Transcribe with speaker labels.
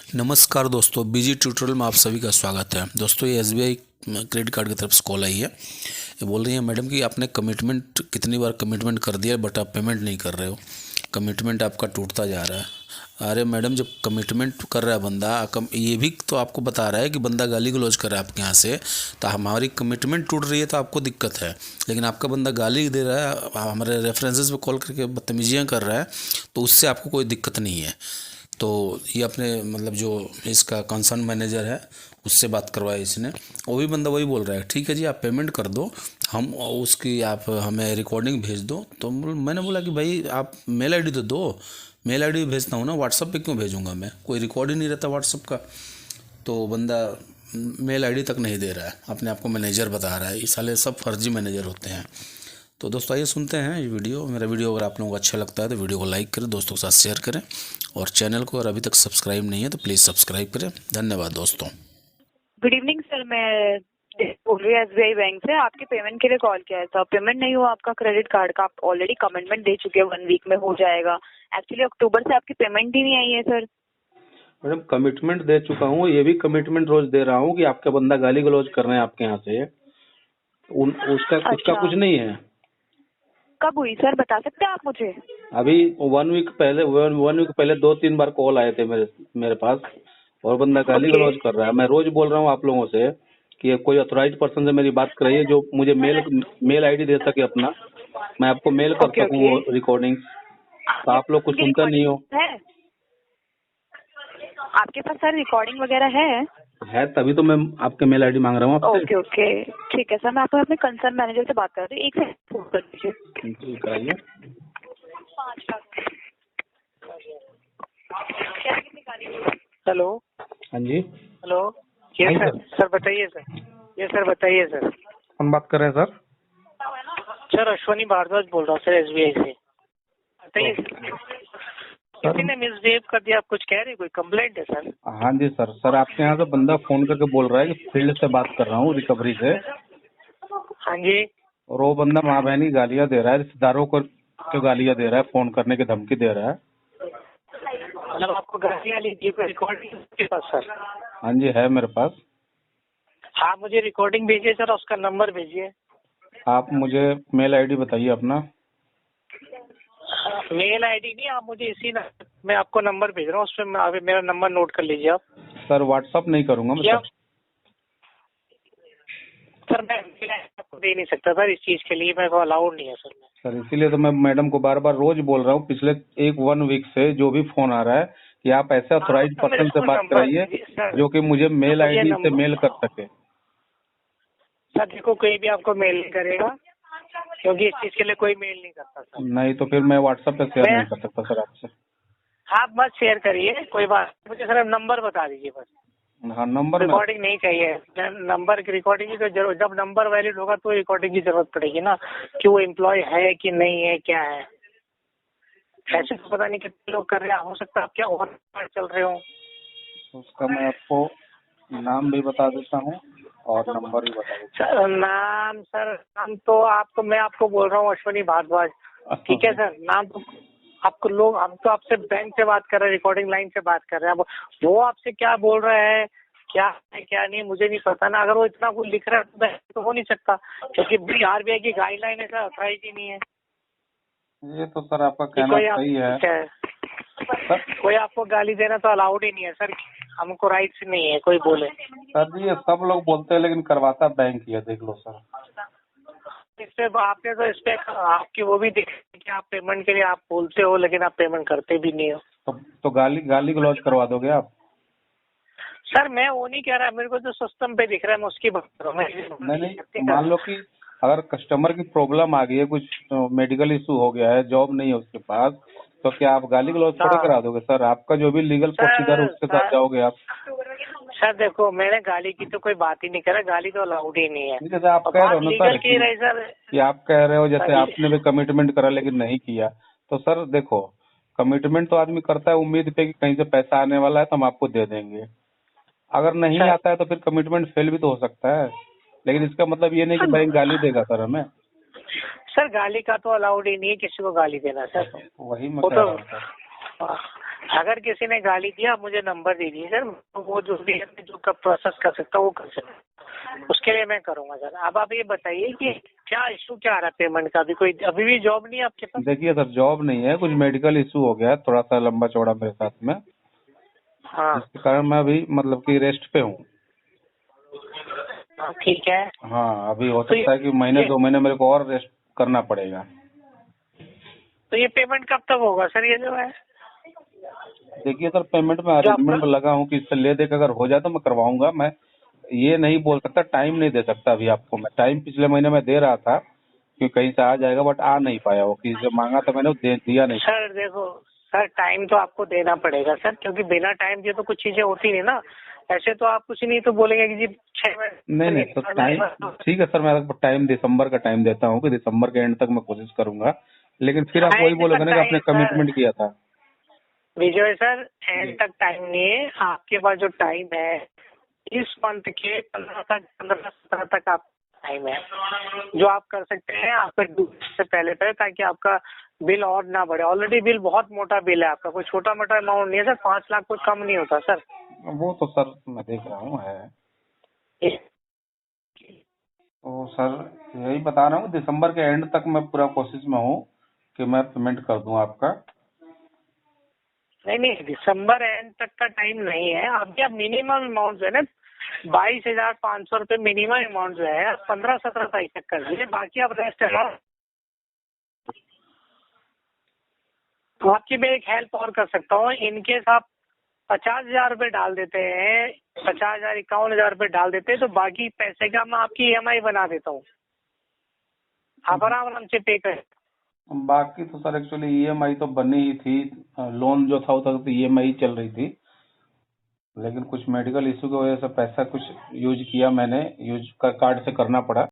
Speaker 1: नमस्कार दोस्तों, बीजी ट्यूटोरियल में आप सभी का स्वागत है। दोस्तों, ये एसबीआई क्रेडिट कार्ड की तरफ से कॉल आई है। ये बोल रही है, मैडम कि आपने कमिटमेंट कितनी बार कमिटमेंट कर दिया बट आप पेमेंट नहीं कर रहे हो, कमिटमेंट आपका टूटता जा रहा है। अरे मैडम, जब कमिटमेंट कर रहा है बंदा, ये भी तो आपको बता रहा है कि बंदा गाली गलौज कर रहा है आपके यहाँ से, तो हमारी कमिटमेंट टूट रही है तो आपको दिक्कत है। लेकिन आपका बंदा गाली दे रहा है, हमारे रेफरेंसेस पे कॉल करके बदतमीजियाँ कर रहा है, तो उससे आपको कोई दिक्कत नहीं है। तो ये अपने मतलब जो इसका कंसर्न मैनेजर है उससे बात करवाई इसने। वो भी बंदा वही बोल रहा है, ठीक है जी आप पेमेंट कर दो, हम उसकी आप हमें रिकॉर्डिंग भेज दो। तो मैंने बोला कि भाई आप मेल आईडी तो दो। मेल आईडी भेजता हूँ ना, व्हाट्सअप पे क्यों भेजूँगा मैं, कोई रिकॉर्ड ही नहीं रहता व्हाट्सअप का। तो बंदा मेल आईडी तक नहीं दे रहा है, अपने आप को मैनेजर बता रहा है। ये साले सब फर्जी मैनेजर होते हैं। तो दोस्तों आइए सुनते हैं ये वीडियो। मेरा वीडियो अगर आप लोगों को अच्छा लगता है तो वीडियो को लाइक करें, दोस्तों के साथ शेयर करें, और चैनल को अगर अभी तक सब्सक्राइब नहीं है तो प्लीज़ सब्सक्राइब करें। धन्यवाद दोस्तों।
Speaker 2: गुड इवनिंग सर, मैं बोल रही हूँ एसबीआई बैंक से। आपके पेमेंट के लिए कॉल किया है। तो पेमेंट नहीं हुआ आपका क्रेडिट कार्ड का, आप ऑलरेडी कमिटमेंट दे चुके हैं, 1 वीक में हो जाएगा। एक्चुअली अक्टूबर से आपकी पेमेंट ही नहीं आई है सर।
Speaker 3: मैडम कमिटमेंट दे चुका हूँ, ये भी कमिटमेंट रोज दे रहा हूँ कि आपका बंदा गाली गलौज कर रहे हैं आपके यहाँ से। उसका
Speaker 2: अच्छा,
Speaker 3: कुछ नहीं है।
Speaker 2: कब हुई सर, बता सकते हैं आप मुझे?
Speaker 3: अभी 1 वीक पहले 2-3 बार कॉल आए थे मेरे पास, और बंदा गाली
Speaker 2: ओके
Speaker 3: गलौज कर रहा है। मैं रोज बोल रहा हूँ आप लोगों से कि कोई अथोराइज पर्सन से मेरी बात कराइए जो मुझे मेल आईडी दे सके अपना, मैं आपको मेल कर
Speaker 2: ओके
Speaker 3: सकूँ
Speaker 2: ओके।
Speaker 3: वो रिकॉर्डिंग। तो आप लोग कुछ सुनता नहीं हो।
Speaker 2: रिकॉर्डिंग है आपके पास सर, रिकॉर्डिंग वगैरह है?
Speaker 3: तभी तो मैं आपके मेल आईडी मांग रहा हूँ आपसे।
Speaker 2: ओके ओके, ठीक है सर, मैं आपको अपने कंसर्न मैनेजर से बात कर रही हूँ। एक सेकंड फोन कर दीजिए।
Speaker 3: जी कराइए।
Speaker 2: 5 लाख। हेलो।
Speaker 3: हाँ जी।
Speaker 2: हेलो। ये
Speaker 3: हाँ
Speaker 2: सर,
Speaker 3: सर।
Speaker 2: बताइए सर। ये सर बताइए सर।
Speaker 3: कौन बात कर रहे हैं सर?
Speaker 2: सर अश्वनी भारद्वाज बोल रहा हूँ सर, एसबीआई से। बताइए किसी ने मिसबिहेव कर दिया, आप कुछ कह रहे हैं, कोई कंप्लेंट है सर?
Speaker 3: हाँ जी सर आपके यहाँ से बंदा फोन करके बोल रहा है कि फील्ड से बात कर रहा हूँ, रिकवरी से।
Speaker 2: हाँ जी।
Speaker 3: और वो बंदा माँ बहन की गालियाँ दे रहा है, रिश्तेदारों को गालियाँ दे रहा है, फोन करने की धमकी दे रहा है।
Speaker 2: मतलब आपको गालियाँ लीजिए, कोई रिकॉर्डिंग आपके पास सर?
Speaker 3: हाँ जी है मेरे पास।
Speaker 2: हाँ, मुझे रिकॉर्डिंग भेजिए सर, उसका नंबर भेजिए।
Speaker 3: आप मुझे मेल आईडी बताइए अपना।
Speaker 2: मेल आईडी नहीं, आप मुझे मैं आपको नंबर भेज रहा हूँ, उस पर मेरा नंबर नोट कर लीजिए आप।
Speaker 3: सर व्हाट्सअप नहीं करूँगा मैं
Speaker 2: सर मैं आपको दे नहीं सकता सर, इस चीज के लिए मेरे को अलाउड नहीं है सर।
Speaker 3: सर इसीलिए तो मैं मैडम को बार बार रोज बोल रहा हूँ पिछले 1 वीक से, जो भी फोन आ रहा है कि आप ऐसे अथोराइज पर्सन से बात कराइए जो कि मुझे मेल आईडी से मेल कर सके।
Speaker 2: सर देखो, कोई भी आपको मेल नहीं करेगा, क्योंकि इस चीज के लिए कोई मेल नहीं करता सर।
Speaker 3: नहीं तो फिर मैं व्हाट्सएप पे शेयर नहीं कर सकता सर आपसे।
Speaker 2: आप मत शेयर करिए, कोई बात, मुझे सर नंबर बता दीजिए बस।
Speaker 3: हाँ नंबर में
Speaker 2: रिकॉर्डिंग नहीं चाहिए, नंबर की रिकॉर्डिंग की तो जरूर, जब नंबर वैलिड होगा तो रिकॉर्डिंग की जरूरत पड़ेगी ना, कि वो एम्प्लॉय है कि नहीं है, क्या है। ऐसे तो पता नहीं कितने लोग कर रहे हैं, हो सकता है आप क्या और चल रहे हो।
Speaker 3: उसका मैं आपको नाम भी बता देता हूँ और नंबर भी बता देता
Speaker 2: नाम तो आपको, मैं आपको बोल रहा हूँ अश्वनी भारद्वाज, ठीक है सर। नाम तो आपको लोग, हम तो आपसे बैंक से बात कर रहे हैं, रिकॉर्डिंग लाइन से बात कर रहे हैं। अब वो आपसे क्या बोल रहा है, क्या है क्या नहीं, मुझे नहीं पता ना। अगर वो इतना कुछ लिख रहा है तो बैंक तो हो नहीं सकता, क्योंकि आरबीआई की गाइडलाइन है सर, अथॉराइज ही नहीं है।
Speaker 3: ये तो सर आपका कहना सही है सर।
Speaker 2: कोई आपको गाली देना तो अलाउड ही नहीं है सर, हमको राइट्स नहीं है कोई बोले।
Speaker 3: सर जी ये सब लोग बोलते हैं लेकिन करवाता बैंक ही है, देख लो सर।
Speaker 2: इससे आपने तो, इस पे आपकी वो भी दिख कि आप पेमेंट के लिए आप बोलते हो लेकिन आप पेमेंट करते भी नहीं हो।
Speaker 3: तो गाली गलौज करवा दोगे आप?
Speaker 2: सर मैं वो नहीं कह रहा, मेरे को जो सिस्टम पे दिख रहा है मैं उसकी बात कर रहा हूँ।
Speaker 3: नहीं मान लो कि अगर कस्टमर की प्रॉब्लम आ गई है, कुछ मेडिकल इशू हो गया है, जॉब नहीं है उसके पास, तो क्या आप गाली गलौज थोड़े करा दोगे सर? आपका जो भी लीगल प्रोसीजर है उसके साथ जाओगे आप।
Speaker 2: सर देखो, मैंने गाली की तो कोई बात ही नहीं करा, गाली तो अलाउड ही नहीं है।
Speaker 3: जैसे आप कह रहे हो ना सर कि आप कह रहे हो जैसे आपने भी कमिटमेंट करा लेकिन नहीं किया, तो सर देखो कमिटमेंट तो आदमी करता है उम्मीद पे कि कहीं से पैसा आने वाला है तो हम आपको दे देंगे। अगर नहीं आता है तो फिर कमिटमेंट फेल भी तो हो सकता है, लेकिन इसका मतलब ये नहीं कि बैंक गाली देगा सर हमें।
Speaker 2: सर गाली का तो अलाउड ही नहीं है किसी को गाली देना सर।
Speaker 3: वही मैं कह रहा हूँ सर।
Speaker 2: अगर किसी ने गाली दिया आप मुझे नंबर दे दीजिए सर, वो जो भी है जो कब प्रोसेस कर सकता है वो कर सकता है, उसके लिए मैं करूंगा सर। अब आप ये बताइए कि क्या इशू क्या आ रहा है पेमेंट का? अभी भी जॉब नहीं है आपके पास?
Speaker 3: देखिए सर, जॉब नहीं है, कुछ मेडिकल इशू हो गया है थोड़ा सा लंबा चौड़ा मेरे साथ में,
Speaker 2: हाँ
Speaker 3: जिसके कारण मैं अभी मतलब कि रेस्ट पे हूँ।
Speaker 2: ठीक है।
Speaker 3: हाँ, अभी हो
Speaker 2: तो
Speaker 3: सकता है कि महीने 2 महीने मेरे को और रेस्ट करना पड़ेगा।
Speaker 2: ये पेमेंट कब तक होगा सर ये जो है?
Speaker 3: देखिए सर, पेमेंट में
Speaker 2: जो
Speaker 3: अरेंजमेंट
Speaker 2: आपका
Speaker 3: में लगा हूँ कि इससे ले दे के अगर हो जाए तो मैं करवाऊंगा। मैं ये नहीं बोल सकता, टाइम नहीं दे सकता अभी आपको मैं। टाइम पिछले महीने में दे रहा था कि कहीं से आ जाएगा, बट आ नहीं पाया। वो किसी से मांगा था मैंने, वो दिया नहीं।
Speaker 2: सर देखो सर, टाइम तो आपको देना पड़ेगा सर, क्योंकि बिना टाइम दिए तो कुछ चीजें होती नहीं ना। ऐसे तो आप कुछ नहीं तो बोलेंगे कि जी 6
Speaker 3: नहीं नहीं, तो टाइम ठीक है सर, मैं आपको टाइम दिसंबर का टाइम देता हूँ कि दिसंबर के एंड तक मैं कोशिश करूंगा। लेकिन फिर आप वही बोलोगे ना कि आपने कमिटमेंट किया था।
Speaker 2: विजय सर, एंड तक टाइम नहीं है आपके पास। जो टाइम है इस मंथ के 15 तक आप टाइम है जो आप कर सकते हैं आपके ड्यू से पहले, ताकि आपका बिल और ना बढ़े। ऑलरेडी बिल बहुत मोटा बिल है आपका, कोई छोटा मोटा अमाउंट नहीं है सर। 5 लाख कुछ कम नहीं होता सर।
Speaker 3: वो तो सर मैं देख रहा हूँ है। तो सर यही बता रहा हूँ, दिसंबर के एंड तक मैं पूरा कोशिश में हूँ कि मैं पेमेंट कर दूं आपका।
Speaker 2: नहीं, दिसंबर एंड तक का टाइम नहीं है अभी। आप मिनिमम अमाउंट जो है ना 22,500 रुपये मिनिमम अमाउंट जो है 15-17 तारीख तक कर दीजिए, बाकी आप रेस्ट है ना। तो आपकी मैं एक हेल्प और कर सकता हूँ, इनकेस आप 50,000 रुपये डाल देते हैं, 50,000 51,000 रुपये डाल देते हैं, तो बाकी पैसे का मैं आपकी EMI बना देता हूँ, आप आराम से पे करें।
Speaker 3: बाकी तो सर एक्चुअली ईएमआई तो बनी ही थी, लोन जो था वो तो ईएमआई चल रही थी, लेकिन कुछ मेडिकल इशू की वजह से पैसा कुछ यूज किया मैंने, यूज कर कार्ड से करना पड़ा।